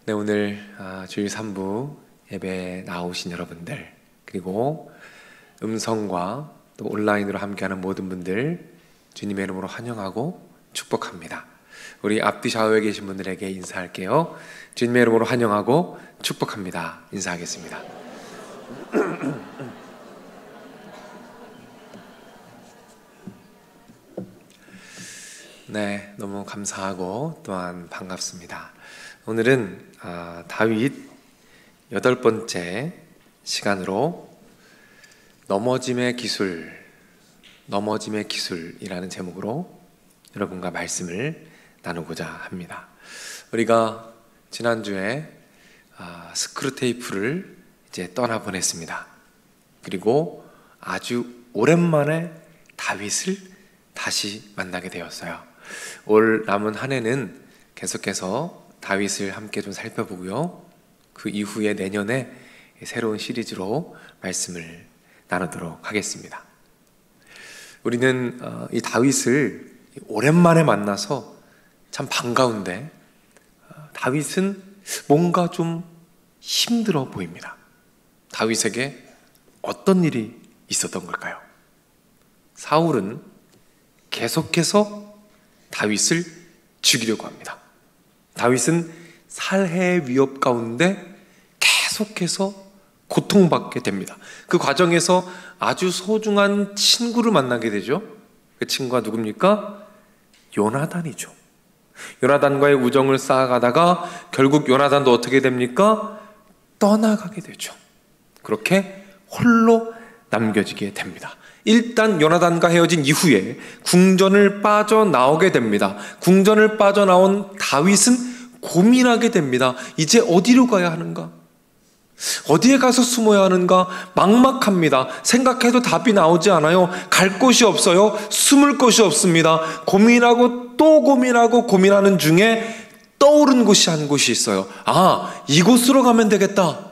네, 오늘 주일 3부 예배에 나오신 여러분들, 그리고 음성과 또 온라인으로 함께하는 모든 분들 주님의 이름으로 환영하고 축복합니다. 우리 앞뒤 좌우에 계신 분들에게 인사할게요. 주님의 이름으로 환영하고 축복합니다. 인사하겠습니다. 네, 너무 감사하고 또한 반갑습니다. 오늘은 다윗 8번째 시간으로 넘어짐의 기술이라는 제목으로 여러분과 말씀을 나누고자 합니다. 우리가 지난주에 스크루테이프를 이제 떠나보냈습니다. 그리고 아주 오랜만에 다윗을 다시 만나게 되었어요. 올 남은 한 해는 계속해서 다윗을 함께 좀 살펴보고요, 그 이후에 내년에 새로운 시리즈로 말씀을 나누도록 하겠습니다. 우리는 이 다윗을 오랜만에 만나서 참 반가운데, 다윗은 뭔가 좀 힘들어 보입니다. 다윗에게 어떤 일이 있었던 걸까요? 사울은 계속해서 다윗을 죽이려고 합니다. 다윗은 살해의 위협 가운데 계속해서 고통받게 됩니다. 그 과정에서 아주 소중한 친구를 만나게 되죠. 그 친구가 누굽니까? 요나단이죠. 요나단과의 우정을 쌓아가다가 결국 요나단도 어떻게 됩니까? 떠나가게 되죠. 그렇게 홀로 남겨지게 됩니다. 일단 요나단과 헤어진 이후에 궁전을 빠져나오게 됩니다. 궁전을 빠져나온 다윗은 고민하게 됩니다. 이제 어디로 가야 하는가? 어디에 가서 숨어야 하는가? 막막합니다. 생각해도 답이 나오지 않아요. 갈 곳이 없어요. 숨을 곳이 없습니다. 고민하고 또 고민하고 고민하는 중에 떠오른 곳이 한 곳이 있어요. 이곳으로 가면 되겠다.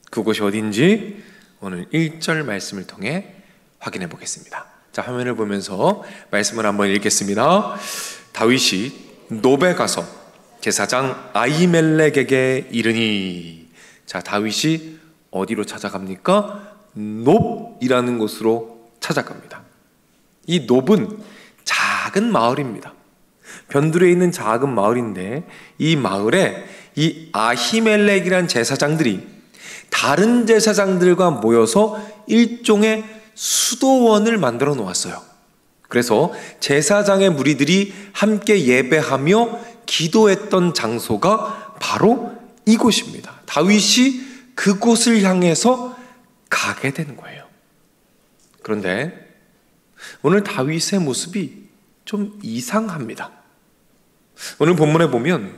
그곳이 어딘지 오늘 1절 말씀을 통해 확인해 보겠습니다. 자, 화면을 보면서 말씀을 한번 읽겠습니다. 다윗이 노베 가서 제사장 아히멜렉에게 이르니. 자, 다윗이 어디로 찾아갑니까? 놉이라는 곳으로 찾아갑니다. 이 놉은 작은 마을입니다. 변두리에 있는 작은 마을인데, 이 마을에 이 아히멜렉이란 제사장들이 다른 제사장들과 모여서 일종의 수도원을 만들어 놓았어요. 그래서 제사장의 무리들이 함께 예배하며 기도했던 장소가 바로 이곳입니다. 다윗이 그곳을 향해서 가게 되는 거예요. 그런데 오늘 다윗의 모습이 좀 이상합니다. 오늘 본문에 보면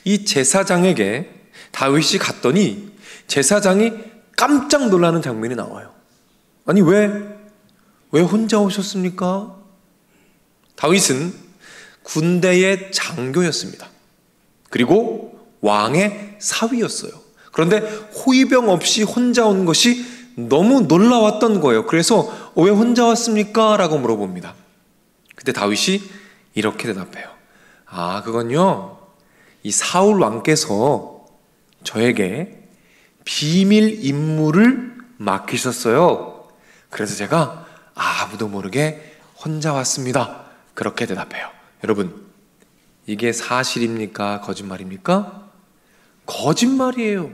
이 제사장에게 다윗이 갔더니 제사장이 깜짝 놀라는 장면이 나와요. 아니, 왜 혼자 오셨습니까? 다윗은 군대의 장교였습니다. 그리고 왕의 사위였어요. 그런데 호위병 없이 혼자 온 것이 너무 놀라웠던 거예요. 그래서 왜 혼자 왔습니까? 라고 물어봅니다. 그때 다윗이 이렇게 대답해요. 그건요, 이 사울 왕께서 저에게 비밀 임무를 맡기셨어요. 그래서 제가 아무도 모르게 혼자 왔습니다. 그렇게 대답해요. 여러분, 이게 사실입니까? 거짓말입니까? 거짓말이에요.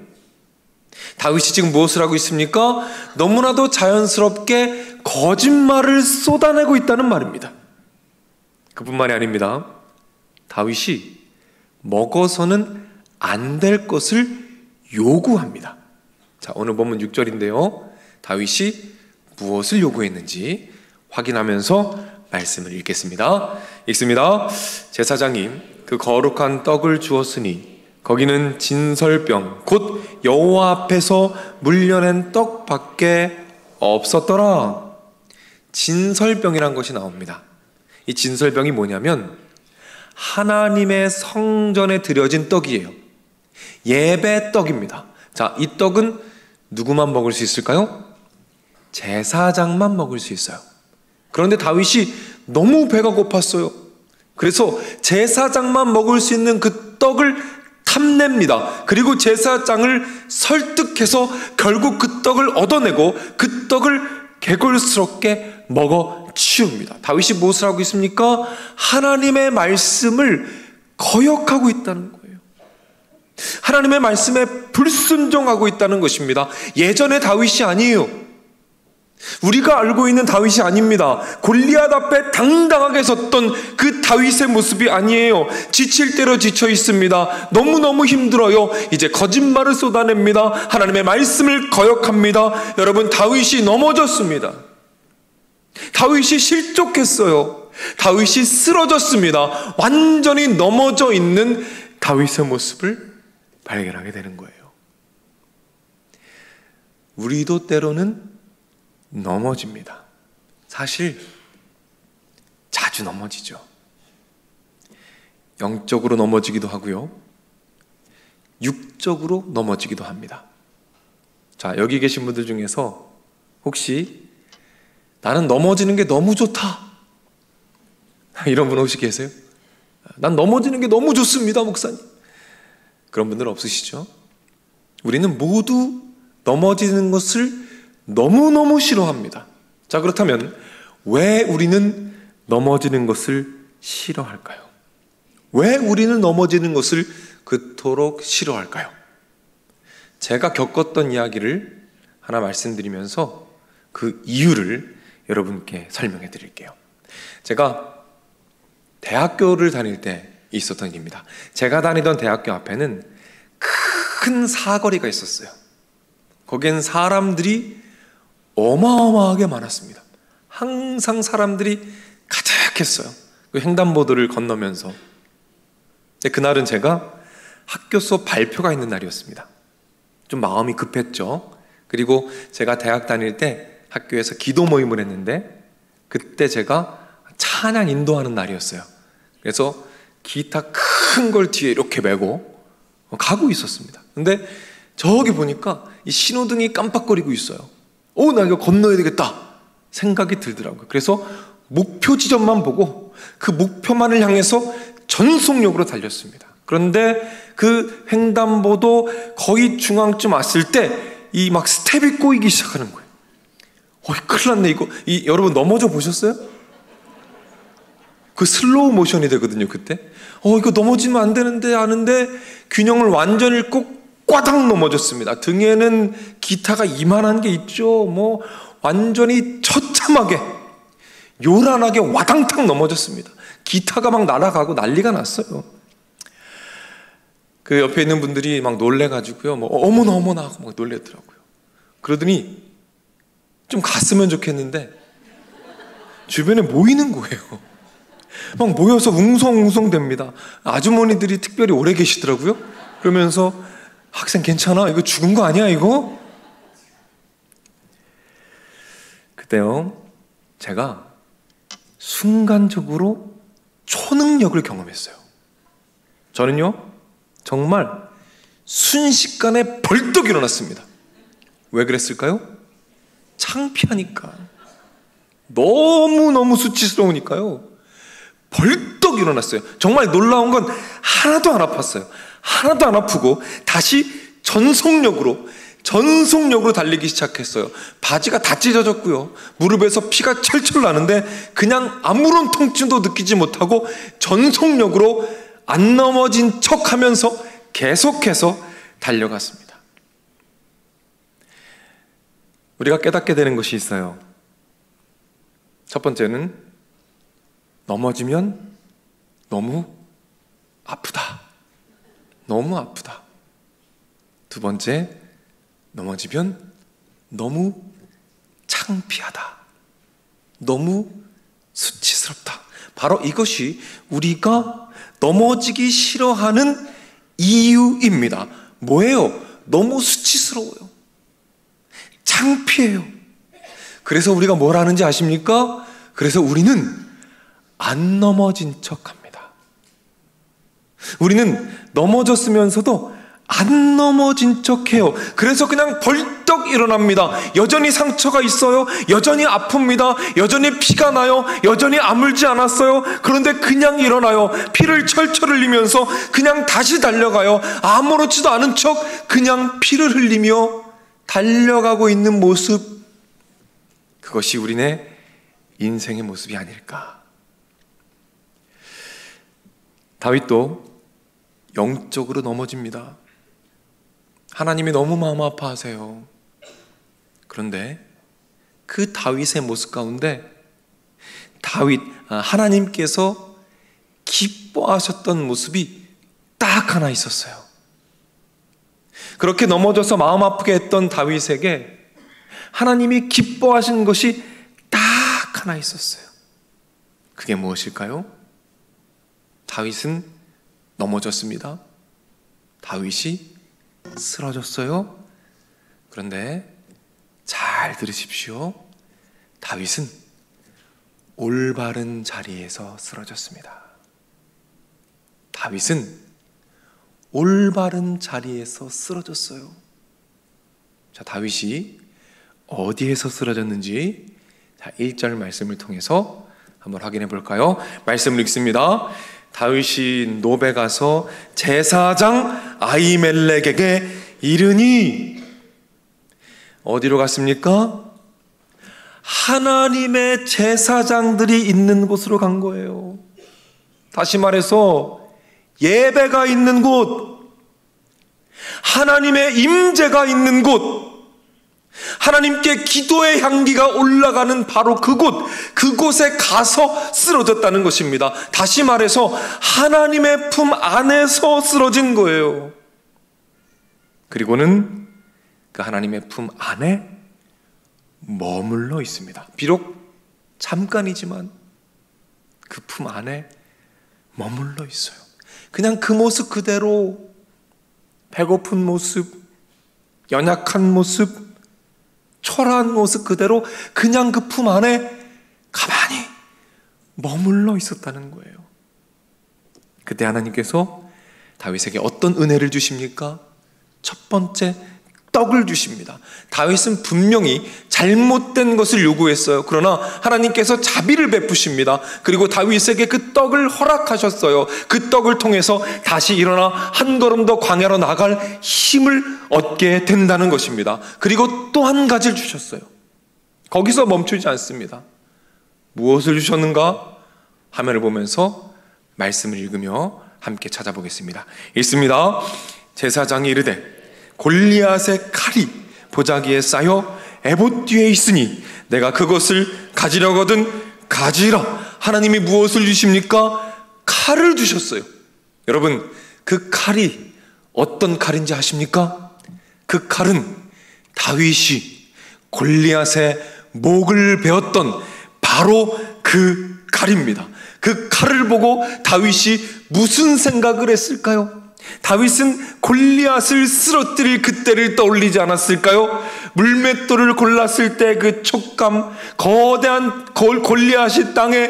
다윗이 지금 무엇을 하고 있습니까? 너무나도 자연스럽게 거짓말을 쏟아내고 있다는 말입니다. 그뿐만이 아닙니다. 다윗이 먹어서는 안 될 것을 요구합니다. 자, 오늘 본문 6절인데요. 다윗이 무엇을 요구했는지 확인하면서 말씀을 읽겠습니다. 읽습니다. 제사장이 그 거룩한 떡을 주었으니 거기는 진설병 곧 여호와 앞에서 물려낸 떡밖에 없었더라. 진설병이란 것이 나옵니다. 이 진설병이 뭐냐면 하나님의 성전에 드려진 떡이에요. 예배 떡입니다. 자, 이 떡은 누구만 먹을 수 있을까요? 제사장만 먹을 수 있어요. 그런데 다윗이 너무 배가 고팠어요. 그래서 제사장만 먹을 수 있는 그 떡을 다 탐냅니다. 그리고 제사장을 설득해서 결국 그 떡을 얻어내고 그 떡을 개걸스럽게 먹어 치웁니다. 다윗이 무엇을 하고 있습니까? 하나님의 말씀을 거역하고 있다는 거예요. 하나님의 말씀에 불순종하고 있다는 것입니다. 예전의 다윗이 아니에요. 우리가 알고 있는 다윗이 아닙니다. 골리앗 앞에 당당하게 섰던 그 다윗의 모습이 아니에요. 지칠 대로 지쳐 있습니다. 너무너무 힘들어요. 이제 거짓말을 쏟아냅니다. 하나님의 말씀을 거역합니다. 여러분, 다윗이 넘어졌습니다. 다윗이 실족했어요. 다윗이 쓰러졌습니다. 완전히 넘어져 있는 다윗의 모습을 발견하게 되는 거예요. 우리도 때로는 넘어집니다. 사실 자주 넘어지죠. 영적으로 넘어지기도 하고요, 육적으로 넘어지기도 합니다. 자, 여기 계신 분들 중에서 혹시 나는 넘어지는 게 너무 좋다, 이런 분 혹시 계세요? 난 넘어지는 게 너무 좋습니다, 목사님. 그런 분들 없으시죠? 우리는 모두 넘어지는 것을 너무너무 싫어합니다. 자, 그렇다면 왜 우리는 넘어지는 것을 싫어할까요? 왜 우리는 넘어지는 것을 그토록 싫어할까요? 제가 겪었던 이야기를 하나 말씀드리면서 그 이유를 여러분께 설명해 드릴게요. 제가 대학교를 다닐 때 있었던 일입니다. 제가 다니던 대학교 앞에는 큰 사거리가 있었어요. 거기엔 사람들이 어마어마하게 많았습니다. 항상 사람들이 가득했어요. 그 횡단보도를 건너면서. 그날은 제가 학교 수업 발표가 있는 날이었습니다. 좀 마음이 급했죠. 그리고 제가 대학 다닐 때 학교에서 기도 모임을 했는데 그때 제가 찬양 인도하는 날이었어요. 그래서 기타 큰 걸 뒤에 이렇게 메고 가고 있었습니다. 근데 저기 보니까 이 신호등이 깜빡거리고 있어요. 나 이거 건너야 되겠다 생각이 들더라고요. 그래서 목표 지점만 보고 그 목표만을 향해서 전속력으로 달렸습니다. 그런데 그 횡단보도 거의 중앙쯤 왔을 때 이 막 스텝이 꼬이기 시작하는 거예요. 큰일 났네 이거. 여러분 넘어져 보셨어요? 그 슬로우 모션이 되거든요, 그때. 이거 넘어지면 안 되는데 아는데 균형을 완전히 잃고 꽈당 넘어졌습니다. 등에는 기타가 이만한 게 있죠. 완전히 처참하게 요란하게 와당탕 넘어졌습니다. 기타가 막 날아가고 난리가 났어요. 그 옆에 있는 분들이 막 놀래가지고요, 어머나 하고 막 놀랬더라고요. 그러더니 좀 갔으면 좋겠는데 주변에 모이는 거예요. 막 모여서 웅성웅성 됩니다. 아주머니들이 특별히 오래 계시더라고요. 그러면서 학생 괜찮아? 이거 죽은 거 아니야 이거? 그때요, 제가 순간적으로 초능력을 경험했어요. 저는요, 정말 순식간에 벌떡 일어났습니다. 왜 그랬을까요? 창피하니까. 너무너무 수치스러우니까요. 벌떡 일어났어요. 정말 놀라운 건 하나도 안 아팠어요. 하나도 안 아프고 다시 전속력으로 달리기 시작했어요. 바지가 다 찢어졌고요. 무릎에서 피가 철철 나는데 그냥 아무런 통증도 느끼지 못하고 전속력으로 안 넘어진 척하면서 계속해서 달려갔습니다. 우리가 깨닫게 되는 것이 있어요. 첫 번째는 넘어지면 너무 아프다. 너무 아프다. 두 번째, 넘어지면 너무 창피하다. 너무 수치스럽다. 바로 이것이 우리가 넘어지기 싫어하는 이유입니다. 뭐예요? 너무 수치스러워요. 창피해요. 그래서 우리가 뭘 하는지 아십니까? 그래서 우리는 안 넘어진 척합니다. 우리는 넘어졌으면서도 안 넘어진 척해요. 그래서 그냥 벌떡 일어납니다. 여전히 상처가 있어요. 여전히 아픕니다. 여전히 피가 나요. 여전히 아물지 않았어요. 그런데 그냥 일어나요. 피를 철철 흘리면서 그냥 다시 달려가요. 아무렇지도 않은 척 그냥 피를 흘리며 달려가고 있는 모습, 그것이 우리네 인생의 모습이 아닐까. 다윗도 영적으로 넘어집니다. 하나님이 너무 마음 아파하세요. 그런데 그 다윗의 모습 가운데 하나님께서 기뻐하셨던 모습이 딱 하나 있었어요. 그렇게 넘어져서 마음 아프게 했던 다윗에게 하나님이 기뻐하신 것이 딱 하나 있었어요. 그게 무엇일까요? 다윗은 넘어졌습니다. 다윗이 쓰러졌어요. 그런데 잘 들으십시오. 다윗은 올바른 자리에서 쓰러졌습니다. 다윗은 올바른 자리에서 쓰러졌어요. 자, 다윗이 어디에서 쓰러졌는지 1절 말씀을 통해서 한번 확인해 볼까요? 말씀을 읽습니다. 다윗이 노베 가서 제사장 아히멜렉에게 이르니, 어디로 갔습니까? 하나님의 제사장들이 있는 곳으로 간 거예요. 다시 말해서 예배가 있는 곳, 하나님의 임재가 있는 곳, 하나님께 기도의 향기가 올라가는 바로 그곳에 가서 쓰러졌다는 것입니다. 다시 말해서 하나님의 품 안에서 쓰러진 거예요. 그리고는 그 하나님의 품 안에 머물러 있습니다. 비록 잠깐이지만 그 품 안에 머물러 있어요. 그냥 그 모습 그대로, 배고픈 모습, 연약한 모습, 초라한 모습 그대로 그냥 그 품 안에 가만히 머물러 있었다는 거예요. 그때 하나님께서 다윗에게 어떤 은혜를 주십니까? 첫 번째, 떡을 주십니다. 다윗은 분명히 잘못된 것을 요구했어요. 그러나 하나님께서 자비를 베푸십니다. 그리고 다윗에게 그 떡을 허락하셨어요. 그 떡을 통해서 다시 일어나 한 걸음 더 광야로 나갈 힘을 얻게 된다는 것입니다. 그리고 또 한 가지를 주셨어요. 거기서 멈추지 않습니다. 무엇을 주셨는가? 화면을 보면서 말씀을 읽으며 함께 찾아보겠습니다. 읽습니다. 제사장이 이르되 골리앗의 칼이 보자기에 쌓여 에봇 뒤에 있으니 내가 그것을 가지려거든 가지라. 하나님이 무엇을 주십니까? 칼을 주셨어요. 여러분, 그 칼이 어떤 칼인지 아십니까? 그 칼은 다윗이 골리앗의 목을 베었던 바로 그 칼입니다. 그 칼을 보고 다윗이 무슨 생각을 했을까요? 다윗은 골리앗을 쓰러뜨릴 그때를 떠올리지 않았을까요? 물맷돌을 골랐을 때 그 촉감, 거대한 골리앗이 땅에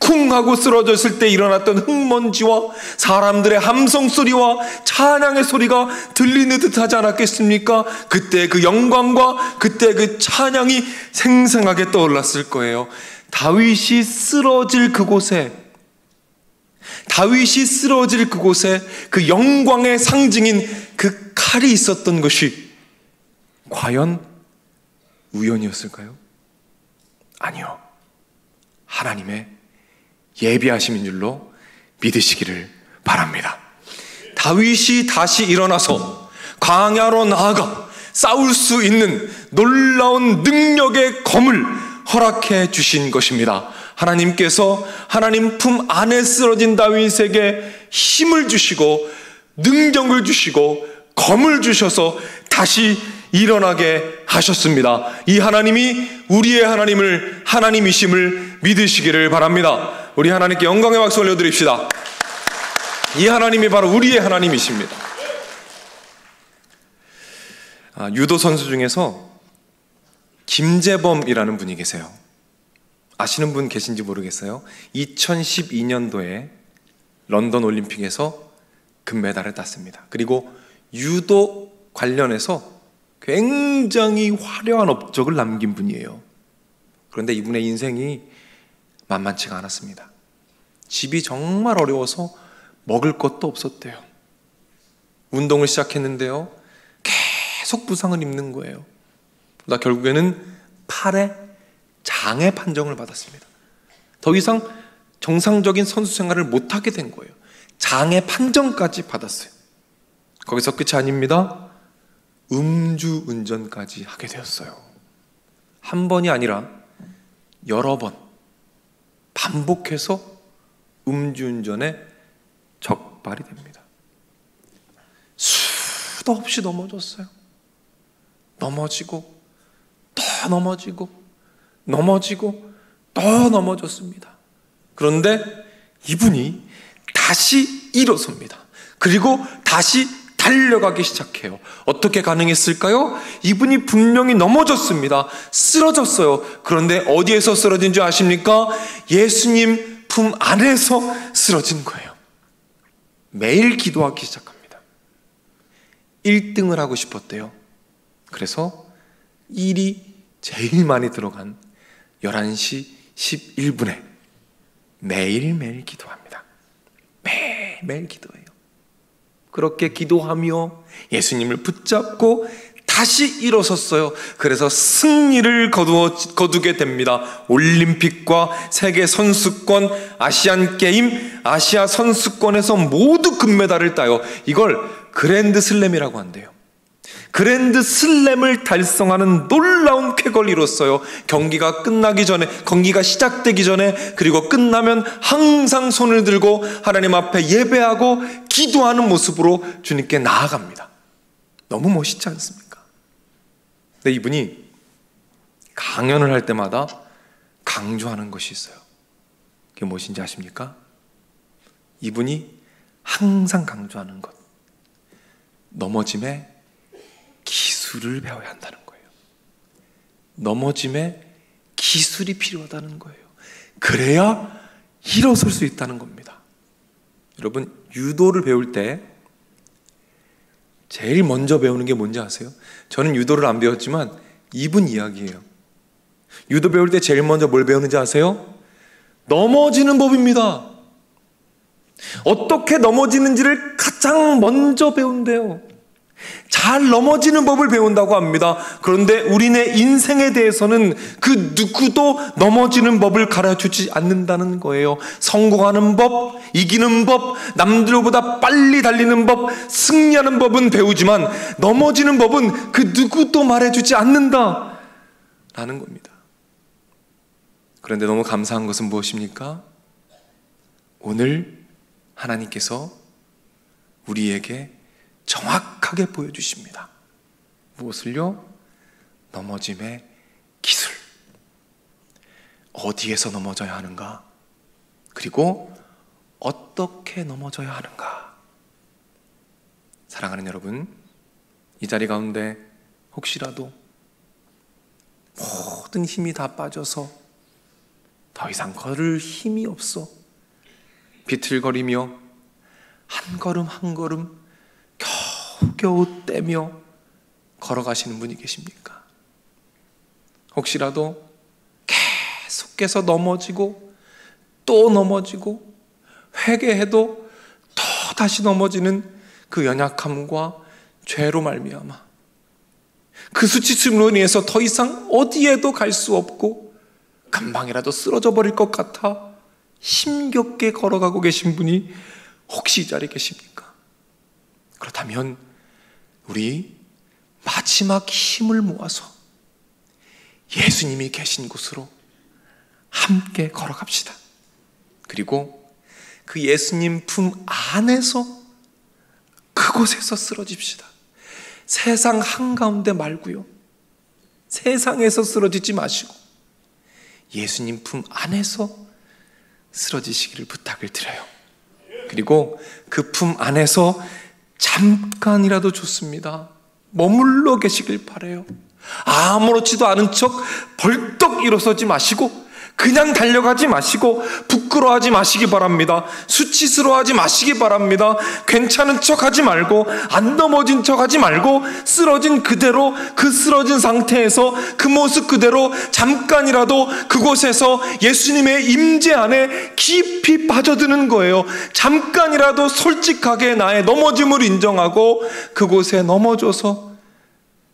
쿵 하고 쓰러졌을 때 일어났던 흙먼지와 사람들의 함성 소리와 찬양의 소리가 들리는 듯 하지 않았겠습니까? 그때 그 영광과 그때 그 찬양이 생생하게 떠올랐을 거예요. 다윗이 쓰러질 그곳에 그 영광의 상징인 그 칼이 있었던 것이 과연 우연이었을까요? 아니요. 하나님의 예비하심인 줄로 믿으시기를 바랍니다. 다윗이 다시 일어나서 광야로 나아가 싸울 수 있는 놀라운 능력의 검을 허락해 주신 것입니다. 하나님께서 하나님 품 안에 쓰러진 다윗에게 힘을 주시고 능력을 주시고 검을 주셔서 다시 일어나게 하셨습니다. 이 하나님이 우리의 하나님이심을 믿으시기를 바랍니다. 우리 하나님께 영광의 박수 올려드립시다. 이 하나님이 바로 우리의 하나님이십니다. 유도 선수 중에서 김재범이라는 분이 계세요. 아시는 분 계신지 모르겠어요. 2012년도에 런던 올림픽에서 금메달을 땄습니다. 그리고 유도 관련해서 굉장히 화려한 업적을 남긴 분이에요. 그런데 이분의 인생이 만만치가 않았습니다. 집이 정말 어려워서 먹을 것도 없었대요. 운동을 시작했는데요, 계속 부상을 입는 거예요. 그러다 결국에는 팔에 장애 판정을 받았습니다. 더 이상 정상적인 선수 생활을 못하게 된 거예요. 장애 판정까지 받았어요. 거기서 끝이 아닙니다. 음주운전까지 하게 되었어요. 한 번이 아니라 여러 번 반복해서 음주운전에 적발이 됩니다. 수도 없이 넘어졌어요. 넘어지고 또 넘어지고 넘어지고 또 넘어졌습니다. 그런데 이분이 다시 일어섭니다. 그리고 다시 달려가기 시작해요. 어떻게 가능했을까요? 이분이 분명히 넘어졌습니다. 쓰러졌어요. 그런데 어디에서 쓰러진 줄 아십니까? 예수님 품 안에서 쓰러진 거예요. 매일 기도하기 시작합니다. 1등을 하고 싶었대요. 그래서 일이 제일 많이 들어간 11시 11분에 매일매일 기도합니다. 매일매일 기도해요. 그렇게 기도하며 예수님을 붙잡고 다시 일어섰어요. 그래서 승리를 거두게 됩니다. 올림픽과 세계 선수권, 아시안 게임, 아시아 선수권에서 모두 금메달을 따요. 이걸 그랜드 슬램이라고 한대요. 그랜드 슬램을 달성하는 놀라운 쾌거를 이뤘어요. 경기가 끝나기 전에, 경기가 시작되기 전에, 그리고 끝나면 항상 손을 들고 하나님 앞에 예배하고 기도하는 모습으로 주님께 나아갑니다. 너무 멋있지 않습니까? 근데 이분이 강연을 할 때마다 강조하는 것이 있어요. 그게 무엇인지 아십니까? 이분이 항상 강조하는 것, 넘어짐에 기술을 배워야 한다는 거예요. 넘어짐에 기술이 필요하다는 거예요. 그래야 일어설 수 있다는 겁니다. 여러분, 유도를 배울 때 제일 먼저 배우는 게 뭔지 아세요? 저는 유도를 안 배웠지만 이분 이야기예요. 유도 배울 때 제일 먼저 뭘 배우는지 아세요? 넘어지는 법입니다. 어떻게 넘어지는지를 가장 먼저 배운대요. 잘 넘어지는 법을 배운다고 합니다. 그런데 우리네 인생에 대해서는 그 누구도 넘어지는 법을 가르쳐주지 않는다는 거예요. 성공하는 법, 이기는 법, 남들보다 빨리 달리는 법, 승리하는 법은 배우지만 넘어지는 법은 그 누구도 말해주지 않는다라는 겁니다. 그런데 너무 감사한 것은 무엇입니까? 오늘 하나님께서 우리에게 정확하게 보여주십니다. 무엇을요? 넘어짐의 기술. 어디에서 넘어져야 하는가? 그리고 어떻게 넘어져야 하는가? 사랑하는 여러분, 이 자리 가운데 혹시라도 모든 힘이 다 빠져서 더 이상 걸을 힘이 없어 비틀거리며 한 걸음 한 걸음 겨우 떼며 걸어가시는 분이 계십니까? 혹시라도 계속해서 넘어지고 또 넘어지고 회개해도 또 다시 넘어지는 그 연약함과 죄로 말미암아 그 수치심으로 인해서 더 이상 어디에도 갈 수 없고 금방이라도 쓰러져 버릴 것 같아 힘겹게 걸어가고 계신 분이 혹시 이 자리에 계십니까? 그렇다면 우리 마지막 힘을 모아서 예수님이 계신 곳으로 함께 걸어갑시다. 그리고 그 예수님 품 안에서 그곳에서 쓰러집시다. 세상 한가운데 말고요, 세상에서 쓰러지지 마시고 예수님 품 안에서 쓰러지시기를 부탁을 드려요. 그리고 그 품 안에서 잠깐이라도 좋습니다. 머물러 계시길 바라요. 아무렇지도 않은 척 벌떡 일어서지 마시고 그냥 달려가지 마시고 부끄러워하지 마시기 바랍니다. 수치스러워하지 마시기 바랍니다. 괜찮은 척하지 말고, 안 넘어진 척하지 말고, 쓰러진 그대로, 그 쓰러진 상태에서 그 모습 그대로 잠깐이라도 그곳에서 예수님의 임재 안에 깊이 빠져드는 거예요. 잠깐이라도 솔직하게 나의 넘어짐을 인정하고 그곳에 넘어져서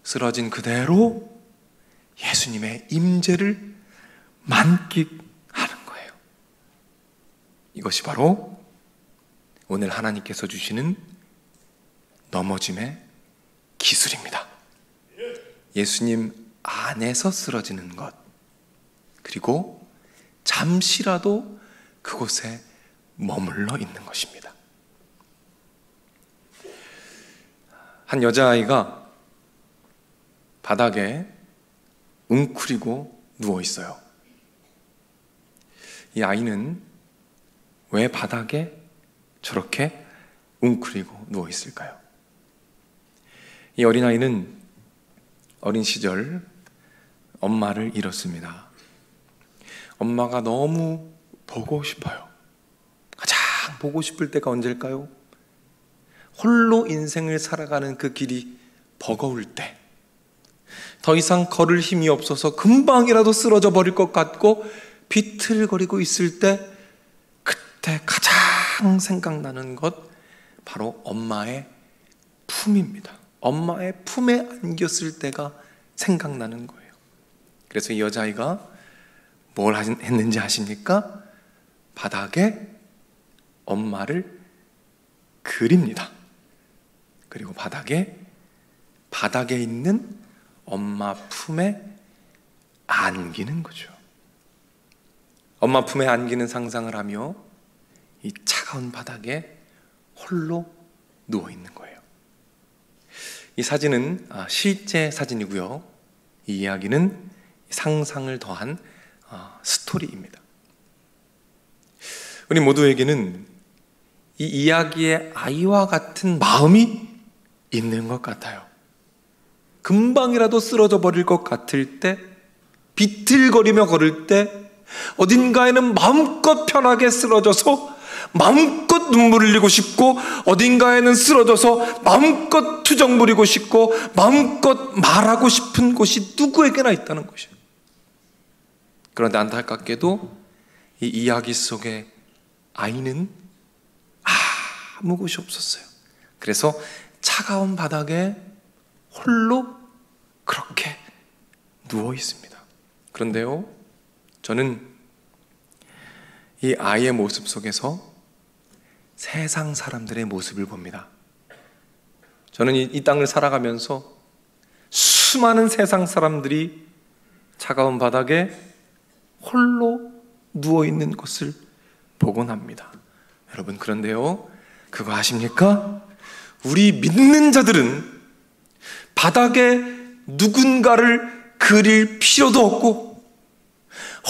쓰러진 그대로 예수님의 임재를 만끽하는 거예요. 이것이 바로 오늘 하나님께서 주시는 넘어짐의 기술입니다. 예수님 안에서 쓰러지는 것, 그리고 잠시라도 그곳에 머물러 있는 것입니다. 한 여자아이가 바닥에 웅크리고 누워 있어요. 이 아이는 왜 바닥에 저렇게 웅크리고 누워 있을까요? 이 어린아이는 어린 시절 엄마를 잃었습니다. 엄마가 너무 보고 싶어요. 가장 보고 싶을 때가 언제일까요? 홀로 인생을 살아가는 그 길이 버거울 때, 더 이상 걸을 힘이 없어서 금방이라도 쓰러져 버릴 것 같고 비틀거리고 있을 때, 그때 가장 생각나는 것 바로 엄마의 품입니다. 엄마의 품에 안겼을 때가 생각나는 거예요. 그래서 이 여자아이가 뭘 했는지 아십니까? 바닥에 엄마를 그립니다. 그리고 바닥에 있는 엄마 품에 안기는 거죠. 엄마 품에 안기는 상상을 하며 이 차가운 바닥에 홀로 누워 있는 거예요. 이 사진은 실제 사진이고요. 이 이야기는 상상을 더한 스토리입니다. 우리 모두에게는 이 이야기의 아이와 같은 마음이 있는 것 같아요. 금방이라도 쓰러져 버릴 것 같을 때, 비틀거리며 걸을 때, 어딘가에는 마음껏 편하게 쓰러져서 마음껏 눈물 흘리고 싶고, 어딘가에는 쓰러져서 마음껏 투정 부리고 싶고, 마음껏 말하고 싶은 곳이 누구에게나 있다는 것이에요. 그런데 안타깝게도 이 이야기 속에 아이는 아무 곳이 없었어요. 그래서 차가운 바닥에 홀로 그렇게 누워 있습니다. 그런데요, 저는 이 아이의 모습 속에서 세상 사람들의 모습을 봅니다. 저는 이 땅을 살아가면서 수많은 세상 사람들이 차가운 바닥에 홀로 누워있는 것을 보곤 합니다. 여러분, 그런데요, 그거 아십니까? 우리 믿는 자들은 바닥에 누군가를 그릴 필요도 없고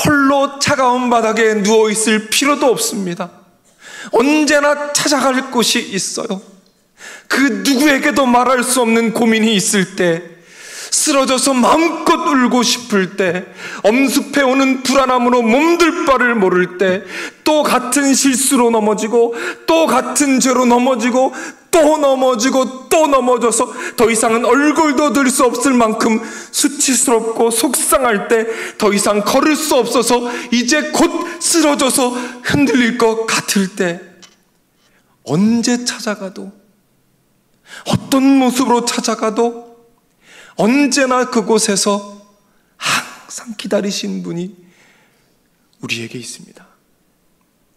홀로 차가운 바닥에 누워있을 필요도 없습니다. 언제나 찾아갈 곳이 있어요. 그 누구에게도 말할 수 없는 고민이 있을 때, 쓰러져서 마음껏 울고 싶을 때, 엄습해 오는 불안함으로 몸둘 바를 모를 때, 또 같은 실수로 넘어지고 또 같은 죄로 넘어지고 또 넘어지고 또 넘어져서 더 이상은 얼굴도 들 수 없을 만큼 수치스럽고 속상할 때, 더 이상 걸을 수 없어서 이제 곧 쓰러져서 흔들릴 것 같을 때, 언제 찾아가도, 어떤 모습으로 찾아가도 언제나 그곳에서 항상 기다리신 분이 우리에게 있습니다.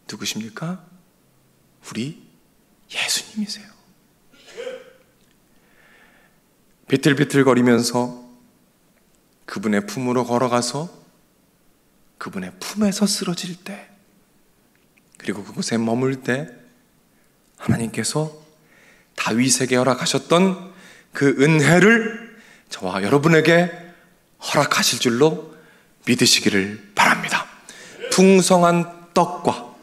누구십니까? 우리 예수님이세요. 비틀비틀거리면서 그분의 품으로 걸어가서 그분의 품에서 쓰러질 때, 그리고 그곳에 머물 때 하나님께서 다윗에게 허락하셨던 그 은혜를 저와 여러분에게 허락하실 줄로 믿으시기를 바랍니다. 풍성한 떡과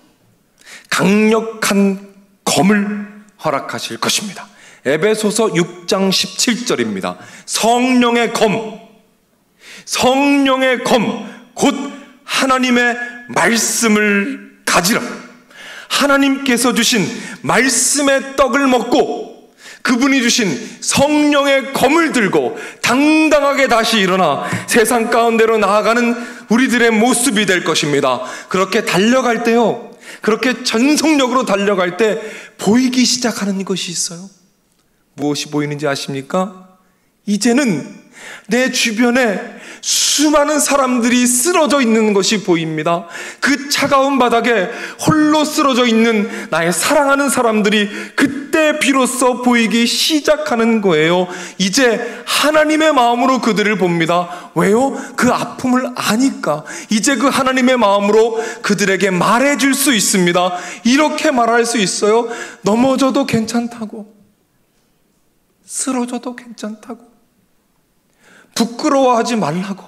강력한 검을 허락하실 것입니다. 에베소서 6장 17절입니다. 성령의 검, 곧 하나님의 말씀을 가지라. 하나님께서 주신 말씀의 떡을 먹고 그분이 주신 성령의 검을 들고 당당하게 다시 일어나 세상 가운데로 나아가는 우리들의 모습이 될 것입니다. 그렇게 달려갈 때요, 그렇게 전속력으로 달려갈 때 보이기 시작하는 것이 있어요. 무엇이 보이는지 아십니까? 이제는 내 주변에 수많은 사람들이 쓰러져 있는 것이 보입니다. 그 차가운 바닥에 홀로 쓰러져 있는 나의 사랑하는 사람들이 그때 비로소 보이기 시작하는 거예요. 이제 하나님의 마음으로 그들을 봅니다. 왜요? 그 아픔을 아니까. 이제 그 하나님의 마음으로 그들에게 말해줄 수 있습니다. 이렇게 말할 수 있어요. 넘어져도 괜찮다고, 쓰러져도 괜찮다고, 부끄러워하지 말라고,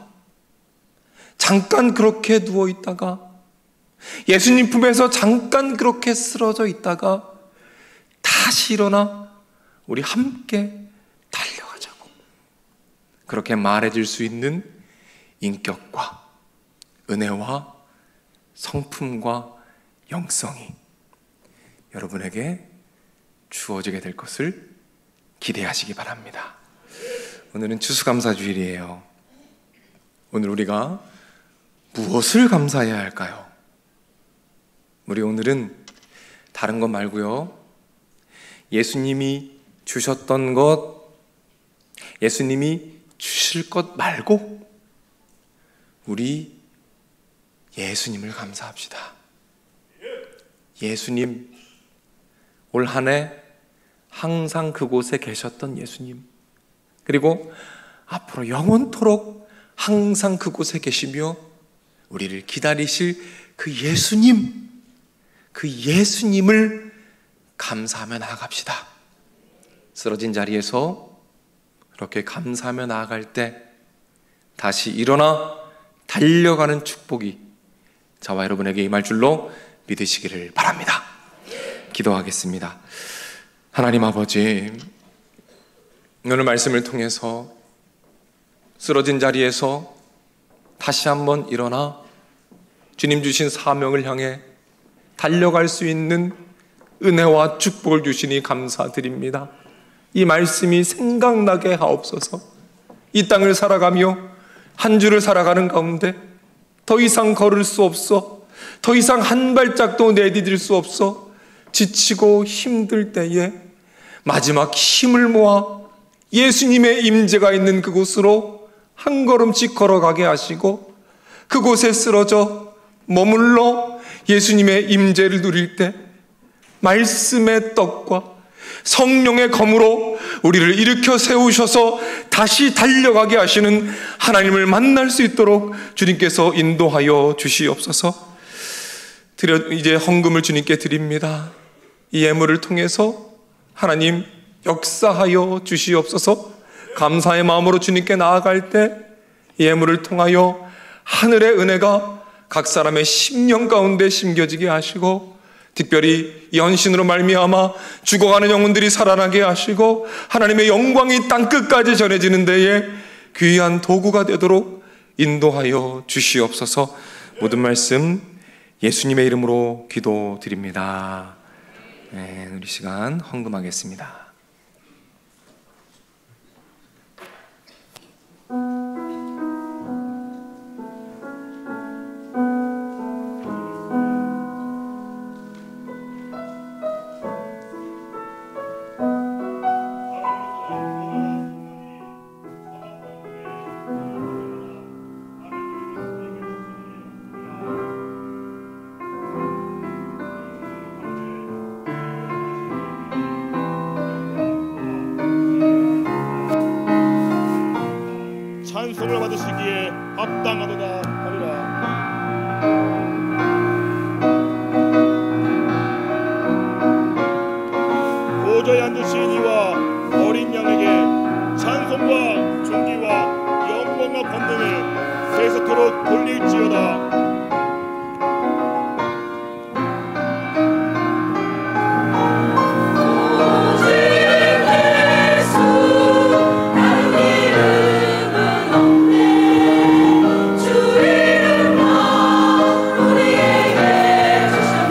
잠깐 그렇게 누워있다가, 예수님 품에서 잠깐 그렇게 쓰러져 있다가 다시 일어나 우리 함께 달려가자고, 그렇게 말해줄 수 있는 인격과 은혜와 성품과 영성이 여러분에게 주어지게 될 것을 기대하시기 바랍니다. 오늘은 추수감사주일이에요. 오늘 우리가 무엇을 감사해야 할까요? 우리 오늘은 다른 것 말고요, 예수님이 주셨던 것, 예수님이 주실 것 말고 우리 예수님을 감사합시다. 예수님, 올 한 해 항상 그곳에 계셨던 예수님, 그리고 앞으로 영원토록 항상 그곳에 계시며 우리를 기다리실 그 예수님, 그 예수님을 감사하며 나아갑시다. 쓰러진 자리에서 그렇게 감사하며 나아갈 때 다시 일어나 달려가는 축복이 저와 여러분에게 임할 줄로 믿으시기를 바랍니다. 기도하겠습니다. 하나님 아버지, 오늘 말씀을 통해서 쓰러진 자리에서 다시 한번 일어나 주님 주신 사명을 향해 달려갈 수 있는 은혜와 축복을 주시니 감사드립니다. 이 말씀이 생각나게 하옵소서. 이 땅을 살아가며 한 주를 살아가는 가운데 더 이상 걸을 수 없어, 더 이상 한 발짝도 내디딜 수 없어 지치고 힘들 때에 마지막 힘을 모아 예수님의 임재가 있는 그곳으로 한 걸음씩 걸어가게 하시고, 그곳에 쓰러져 머물러 예수님의 임재를 누릴 때 말씀의 떡과 성령의 검으로 우리를 일으켜 세우셔서 다시 달려가게 하시는 하나님을 만날 수 있도록 주님께서 인도하여 주시옵소서. 이제 헌금을 주님께 드립니다. 이 예물을 통해서 하나님 역사하여 주시옵소서. 감사의 마음으로 주님께 나아갈 때 예물을 통하여 하늘의 은혜가 각 사람의 심령 가운데 심겨지게 하시고, 특별히 이 헌신으로 말미암아 죽어가는 영혼들이 살아나게 하시고 하나님의 영광이 땅끝까지 전해지는 데에 귀한 도구가 되도록 인도하여 주시옵소서. 모든 말씀 예수님의 이름으로 기도드립니다. 네, 우리 시간 헌금하겠습니다. 찬송을 받으시기에 합당하도다 하리라. 보좌에 앉으신 이와 어린 양에게 찬송과 존귀와 영광과 권능을 세세토록 돌릴지어다. 주의 이름만 우리에게 주셨네.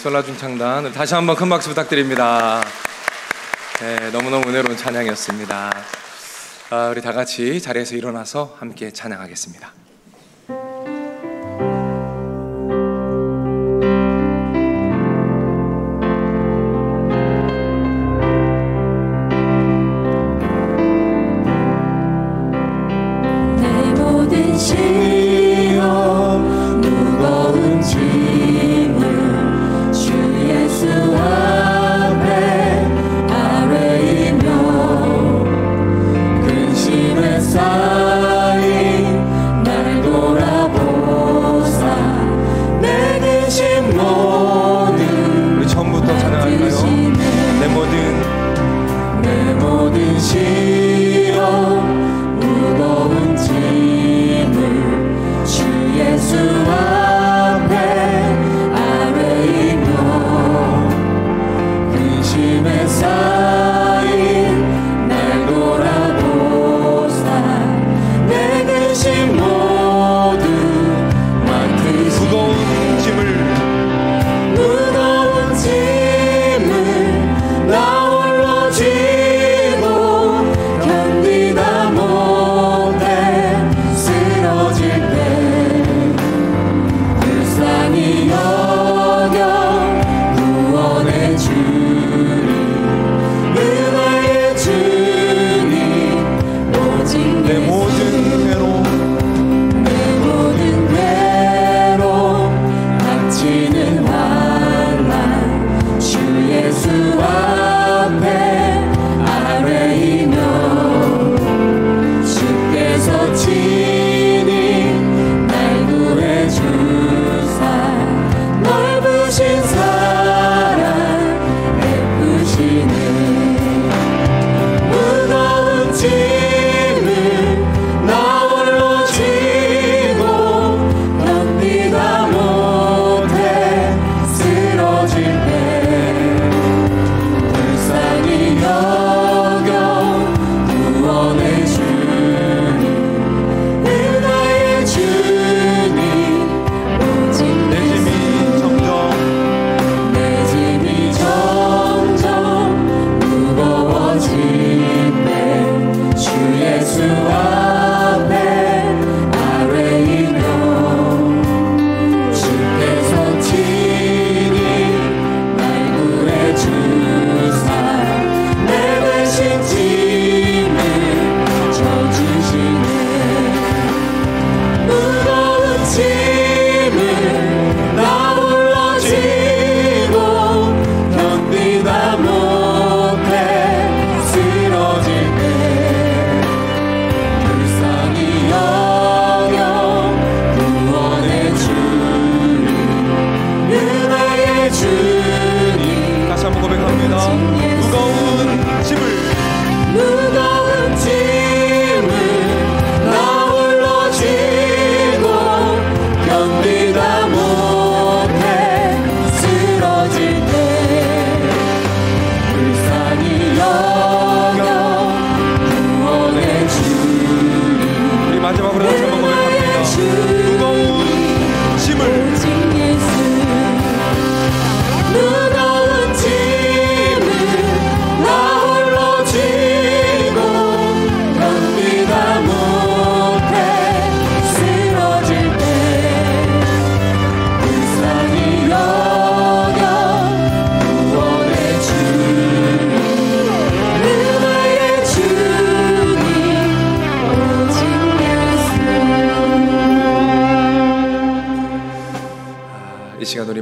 설라중창단 다시 한번 큰 박수 부탁드립니다. 네, 너무너무 은혜로운 찬양이었습니다. 우리 다 같이 자리에서 일어나서 함께 찬양하겠습니다.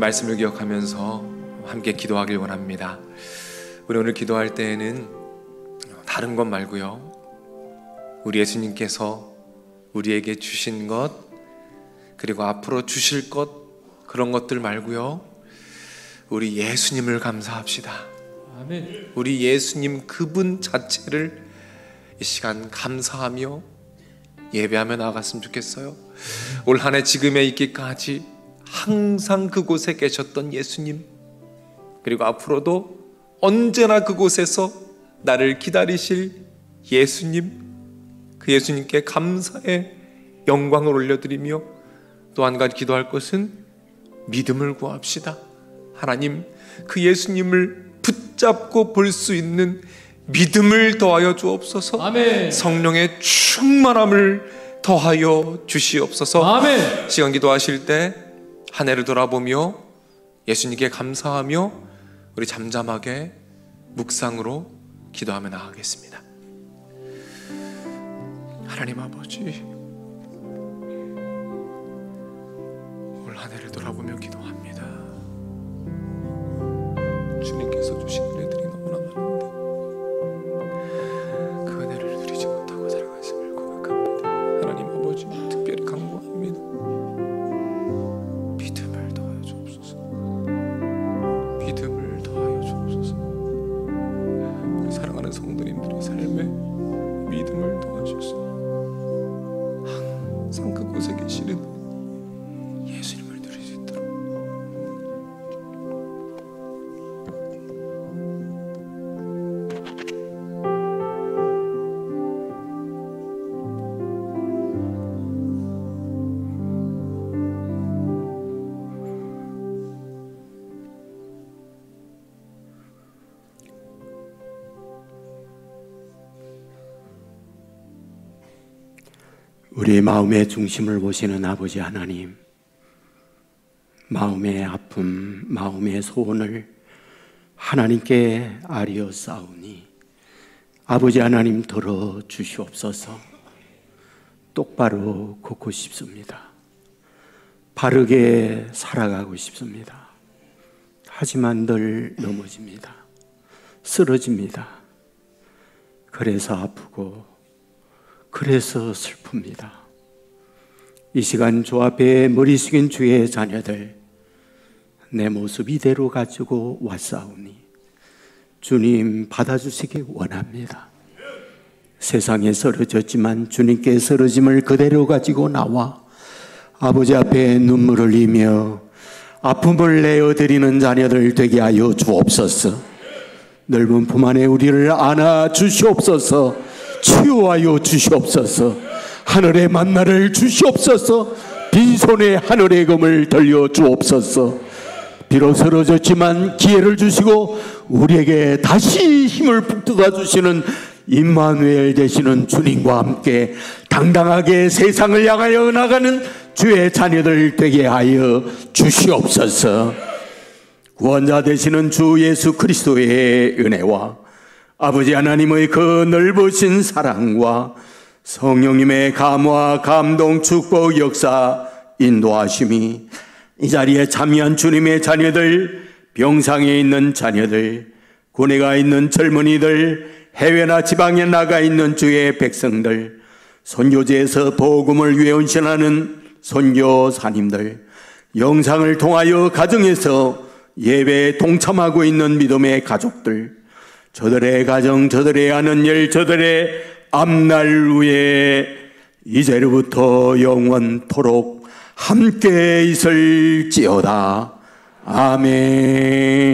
말씀을 기억하면서 함께 기도하길 원합니다. 우리 오늘 기도할 때에는 다른 것 말고요, 우리 예수님께서 우리에게 주신 것, 그리고 앞으로 주실 것, 그런 것들 말고요, 우리 예수님을 감사합시다. 아멘. 우리 예수님 그분 자체를 이 시간 감사하며 예배하며 나아갔으면 좋겠어요. 올 한 해 지금에 있기까지 항상 그곳에 계셨던 예수님, 그리고 앞으로도 언제나 그곳에서 나를 기다리실 예수님, 그 예수님께 감사의 영광을 올려드리며 또 한 가지 기도할 것은 믿음을 구합시다. 하나님, 그 예수님을 붙잡고 볼 수 있는 믿음을 더하여 주옵소서. 아멘. 성령의 충만함을 더하여 주시옵소서. 아멘. 시간 기도하실 때 한 해를 돌아보며 예수님께 감사하며 우리 잠잠하게 묵상으로 기도하며 나아가겠습니다. 하나님 아버지, 올 한 해를 돌아보며 기도합니다. 주님께서 주신 은혜들이 너무나 많은데 그 은혜를 누리지 못하고 살아갔음을 고백합니다. 하나님 아버지, 특별히 간구합니다. 믿음을 더하여 주옵소서. 믿음을 더하여 주옵소서. 우리 사랑하는 성도님들의 삶에 믿음을 더하셔서 항상 그곳에 계시는 예수님을 누릴 수 있도록 우리 마음의 중심을 보시는 아버지 하나님, 마음의 아픔, 마음의 소원을 하나님께 아뢰어 싸우니 아버지 하나님 들어 주시옵소서. 똑바로 걷고 싶습니다. 바르게 살아가고 싶습니다. 하지만 늘 넘어집니다. 쓰러집니다. 그래서 아프고 그래서 슬픕니다. 이 시간 주 앞에 머리 숙인 주의 자녀들, 내 모습 이대로 가지고 왔사오니 주님 받아주시기 원합니다. 세상에 쓰러졌지만 주님께 쓰러짐을 그대로 가지고 나와 아버지 앞에 눈물 흘리며 아픔을 내어드리는 자녀들 되게 하여 주옵소서. 넓은 품 안에 우리를 안아 주시옵소서. 치유하여 주시옵소서. 하늘의 만나를 주시옵소서. 빈손에 하늘의 금을 돌려 주옵소서. 비록 쓰러졌지만 기회를 주시고 우리에게 다시 힘을 북돋아 주시는 임마누엘 되시는 주님과 함께 당당하게 세상을 향하여 나가는 주의 자녀들 되게 하여 주시옵소서. 구원자 되시는 주 예수 그리스도의 은혜와 아버지 하나님의 그 넓으신 사랑과 성령님의 감화, 감동, 축복, 역사, 인도하심이 이 자리에 참여한 주님의 자녀들, 병상에 있는 자녀들, 군에 가 있는 젊은이들, 해외나 지방에 나가 있는 주의 백성들, 선교지에서 복음을 위해 헌신하는 선교사님들, 영상을 통하여 가정에서 예배에 동참하고 있는 믿음의 가족들, 저들의 가정, 저들의 하는 일, 저들의 앞날 위에 이제로부터 영원토록 함께 있을지어다. 아멘.